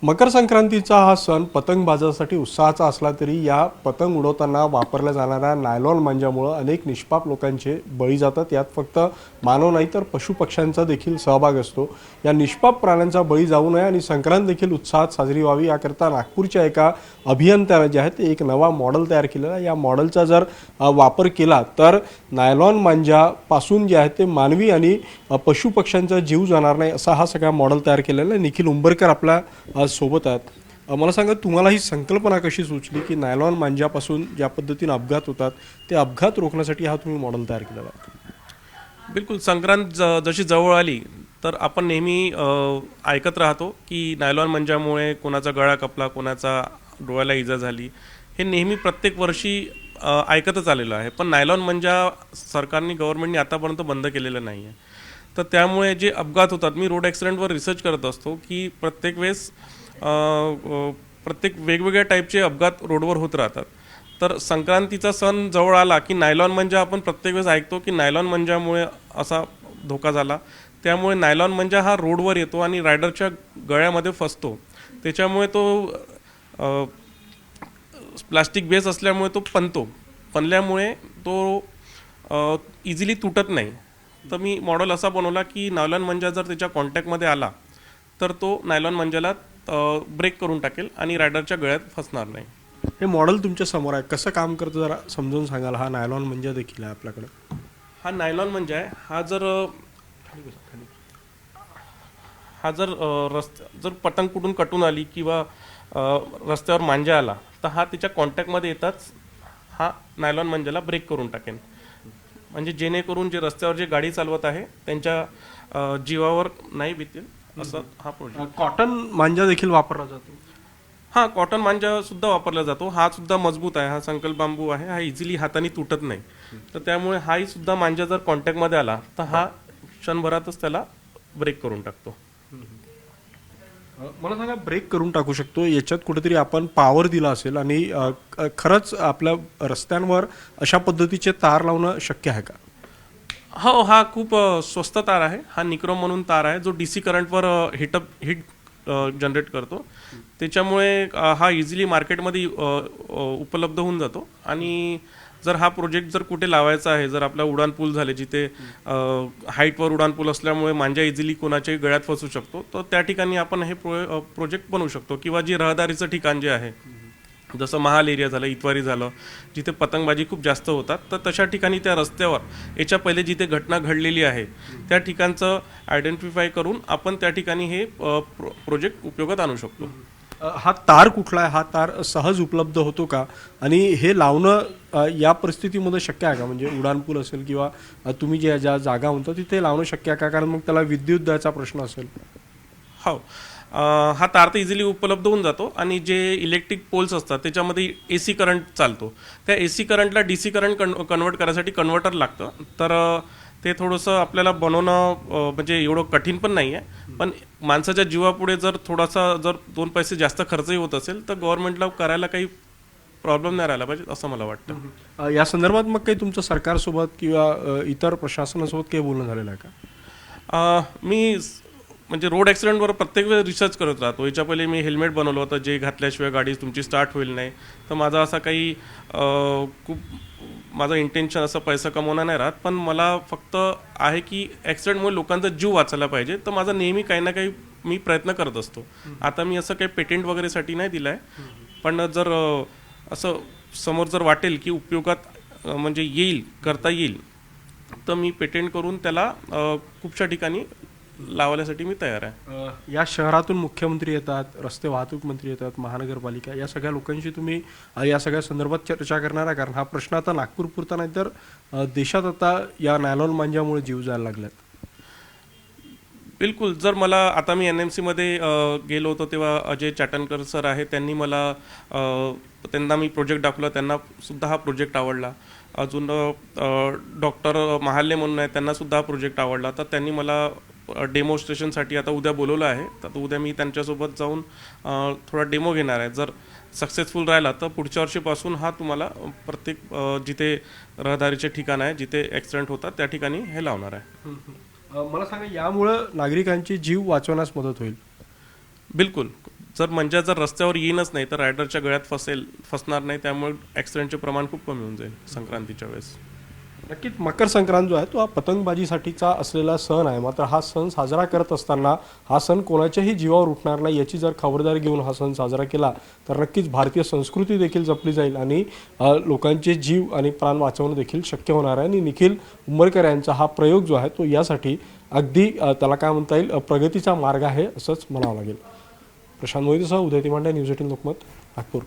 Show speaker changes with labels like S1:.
S1: मकर संक्रांतीचा हा सण पतंगबाजासाठी उत्साहाचा असला तरी या पतंग उडवताना वापरल्या जाणाऱ्या नायलॉन मांजामुळे अनेक निष्पाप लोकांचे बळी जातात। यात फक्त मानव नाही तर पशुपक्ष्यांचा देखील सहभाग असतो। या निष्पाप प्राण्यांचा बळी जाऊ नये आणि संक्रांत देखील उत्साहात साजरी व्हावी याकरता नागपूरच्या एका अभियंत्याने जे आहे ते एक नवा मॉडेल तयार केलेला आहे। या मॉडेलचा जर वापर केला तर नायलॉन मांजापासून जे आहे ते मानवी आणि पशुपक्ष्यांचा जीव जाणार नाही असा हा सगळा मॉडेल तयार केलेला आहे। निखिल उंबरकर आपला सोबत आहेत। मला सांगा, तुम्हाला ही संकल्पना कशी सुचली की नायलॉन मांजापासून ज्या पद्धतीने अपघात होतात ते अपघात रोखण्यासाठी हा तुम्ही मॉडेल तयार केलेला आहे?
S2: बिलकुल संक्रांत जशी जवळ आली तर आपण नेहमी ऐकत राहतो की नायलॉन मंजामुळे कोणाचा गळा कपला, कोणाचा डोळ्याला इजा झाली, हे नेहमी प्रत्येक वर्षी ऐकतच आलेलं आहे। पण नायलॉन मंजा सरकारने गव्हर्नमेंटने आतापर्यंत बंद केलेलं नाही आहे। तर त्यामुळे जे अपघात होतात, मी रोड ॲक्सिडेंटवर रिसर्च करत असतो की प्रत्येक वेळेस प्रत्येक वेगवेगळ्या टाईपचे अपघात रोडवर होत राहतात। तर संक्रांतीचा सण जवळ आला की नायलॉन मंजा आपण प्रत्येक वेळेस ऐकतो की नायलॉन मंजामुळे असा धोका झाला। त्यामुळे नायलॉन मंजा हा रोडवर येतो आणि रायडरच्या गळ्यामध्ये फसतो। त्याच्यामुळे तो प्लास्टिक बेस असल्यामुळे तो पनल्यामुळे तो इझिली तुटत नाही। तर मी मॉडेल असा बनवला की नायलॉन मंजा जर त्याच्या कॉन्टॅक्टमध्ये आला तर तो नायलॉन मंजाला ब्रेक करून टाकेल आणि रायडरच्या गळ्यात फसणार नाही।
S1: हे मॉडेल तुमच्या समोर आहे, कसं काम करतं जरा समजून सांगाल? हा नायलॉन मंजा देखील आहे आपल्याकडे।
S2: हा नायलॉन मंजा आहे। जर पतंग कुठून कटून आली किंवा रस्त्यावर मांजा आला तर हा त्याच्या कॉन्टॅक्टमध्ये येताच हा नायलॉन मंजाला ब्रेक करून टाकेल, म्हणजे जेणेकरून जे रस्त्यावर जे गाडी चालवत आहे त्यांच्या जीवावर नाही बितेल असं हा प्रोजेक्ट।
S1: कॉटन मांजा देखील वापरला जातो?
S2: हा, कॉटन मांजा सुद्धा वापरला जातो। हा सुद्धा मजबूत आहे, हा संकल्प बांबू आहे, हा इझिली हाताने तुटत नाही। तर त्यामुळे हाही सुद्धा मांजा जर कॉन्टॅक्टमध्ये आला तर हा क्षणभरातच त्याला ब्रेक करून टाकतो।
S1: मला सांगा, ब्रेक करून टाकू शकतो याच्यात कुठेतरी आपण पॉवर दिला असेल आणि खरंच आपल्या रस्त्यांवर अशा पद्धतीचे तार लावणं शक्य आहे का?
S2: हो, हा खूप स्वस्त तार आहे। हा निक्रोम म्हणून तार आहे जो DC करंटवर हिट जनरेट करतो। त्याच्यामुळे हा इझिली मार्केटमध्ये उपलब्ध होऊन जातो। आणि जर हा प्रोजेक्ट जर कुठे लावायचा आहे, जर आपला उड्डाणपूल झाले जिथे हाईटवर उड्डाणपूल असल्यामुळे मांजा इझिली कोणाच्याही गळ्यात फसू शकतो, तर त्या ठिकाणी आपण हे प्रोजेक्ट बनवू शकतो। किंवा जे रहदारीचं ठिकाण जे आहे, जसं महाल एरिया झालं, इतवारी झालं, जिथे पतंगबाजी खूप जास्त होतात, तर तशा ठिकाणी त्या रस्त्यावर याच्या पहिले जिथे घटना घडलेली आहे त्या ठिकाणचं आयडेंटिफाय करून आपण त्या ठिकाणी हे प्रोजेक्ट उपयोगात आणू शकतो।
S1: हा तार कुठला आहे? हा तार सहज उपलब्ध होतो का? आणि हे लावणं या परिस्थितीमध्ये शक्य आहे का? म्हणजे उड्डाणपूल असेल किंवा तुम्ही ज्या जागा म्हणतो तिथे लावणं शक्य आहे का? कारण मग त्याला विद्युत द्यायचा प्रश्न असेल।
S2: हो, हा तार तर इझिली उपलब्ध होऊन जातो। आणि जे इलेक्ट्रिक पोल्स असतात त्याच्यामध्ये AC करंट चालतो, त्या AC करंटला DC करंट कन्वर्ट करायसाठी कन्व्हर्टर लागतं। तर ते थोडंसं आपल्याला बनवणं म्हणजे एवढं कठीण पण नाही आहे। पण माणसाच्या जीवापुढे जर थोडासा जर 2 पैसे जास्त खर्चही होत असेल तर गव्हर्नमेंटला करायला काही प्रॉब्लेम नाही राहिला पाहिजे असं मला वाटतं।
S1: या संदर्भात मग काही तुमचं सरकारसोबत किंवा इतर प्रशासनासोबत काही बोलणं झालेलं आहे का?
S2: मी म्हणजे रोड ॲक्सिडेंटवर प्रत्येक वेळेस रिसर्च करत राहतो। याच्या पहिले मी हेल्मेट बनवलं होतं, जे घातल्याशिवाय गाडी तुमची स्टार्ट होईल नाही। तर माझा असा काही खूप माझं इंटेन्शन असं पैसा कमवणं नाही राहत, पण मला फक्त आहे की ॲक्सिडेंटमुळे लोकांचा जीव वाचायला पाहिजे। तर माझा नेहमी काही ना काही मी प्रयत्न करत असतो। आता मी असं काही पेटेंट वगैरेसाठी नाही दिलं आहे, पण जर असं समोर जर वाटेल की उपयोगात म्हणजे करता येईल तर मी पेटेंट करून त्याला खूपशा ठिकाणी लावण्यासाठी मी तयार आहे।
S1: या शहरातून मुख्यमंत्री येतात, रस्ते वाहतूक मंत्री येतात, महानगरपालिका, या सगळ्या लोकांशी तुम्ही या सगळ्या संदर्भात चर्चा करणार आहे? कारण हा प्रश्न आता नागपूरपुरता नाही तर देशात आता या नायलॉन मांजामुळे जीव जायला लागल्यात।
S2: बिलकुल, जर मला आता मी NMC मध्ये गेलो होतो तेव्हा अजय चाटणकर सर आहे, त्यांना मी प्रोजेक्ट दाखवला, त्यांना सुद्धा हा प्रोजेक्ट आवडला। अजून डॉक्टर महाले म्हणून आहे, त्यांना सुद्धा हा प्रोजेक्ट आवडला। तर त्यांनी मला डेमॉन्स्ट्रेशनसाठी आता उद्या बोलवलं आहे। तर उद्या मी त्यांच्यासोबत जाऊन थोडा डेमो घेणार आहे। जर सक्सेसफुल राहिला तर पुढच्या वर्षीपासून हा तुम्हाला प्रत्येक जिथे रहदारीचे ठिकाण आहे, जिथे ॲक्सिडेंट होतात त्या ठिकाणी हे लावणार आहे।
S1: मला सांगा, यामुळं नागरिकांचे जीव वाचवण्यास मदत होईल?
S2: बिलकुल, जर मंजा जर रस्त्यावर येईनच नाही तर रायडरच्या गळ्यात फसणार नाही, त्यामुळे ॲक्सिडेंटचे प्रमाण खूप कमी होऊन जाईल संक्रांतीच्या वेळेस.
S1: नक्कीच मकर संक्रांत जो आहे तो हा पतंगबाजीसाठीचा असलेला सण आहे. मात्र हा सण साजरा करत असताना हा सण कोणाच्याही जीवावर उठणार नाही याची जर खबरदारी घेऊन हा सण साजरा केला तर नक्कीच भारतीय संस्कृती देखील जपली जाईल आणि लोकांचे जीव आणि प्राण वाचवणं देखील शक्य होणार आहे. आणि निखिल उंबरकर यांचा हा प्रयोग जो आहे तो यासाठी अगदी त्याला काय म्हणता येईल प्रगतीचा मार्ग आहे असंच म्हणावं लागेल. प्रशांत मोहितेसह उदय तिमांडे, न्यूज 18 लोकमत, नागपूर.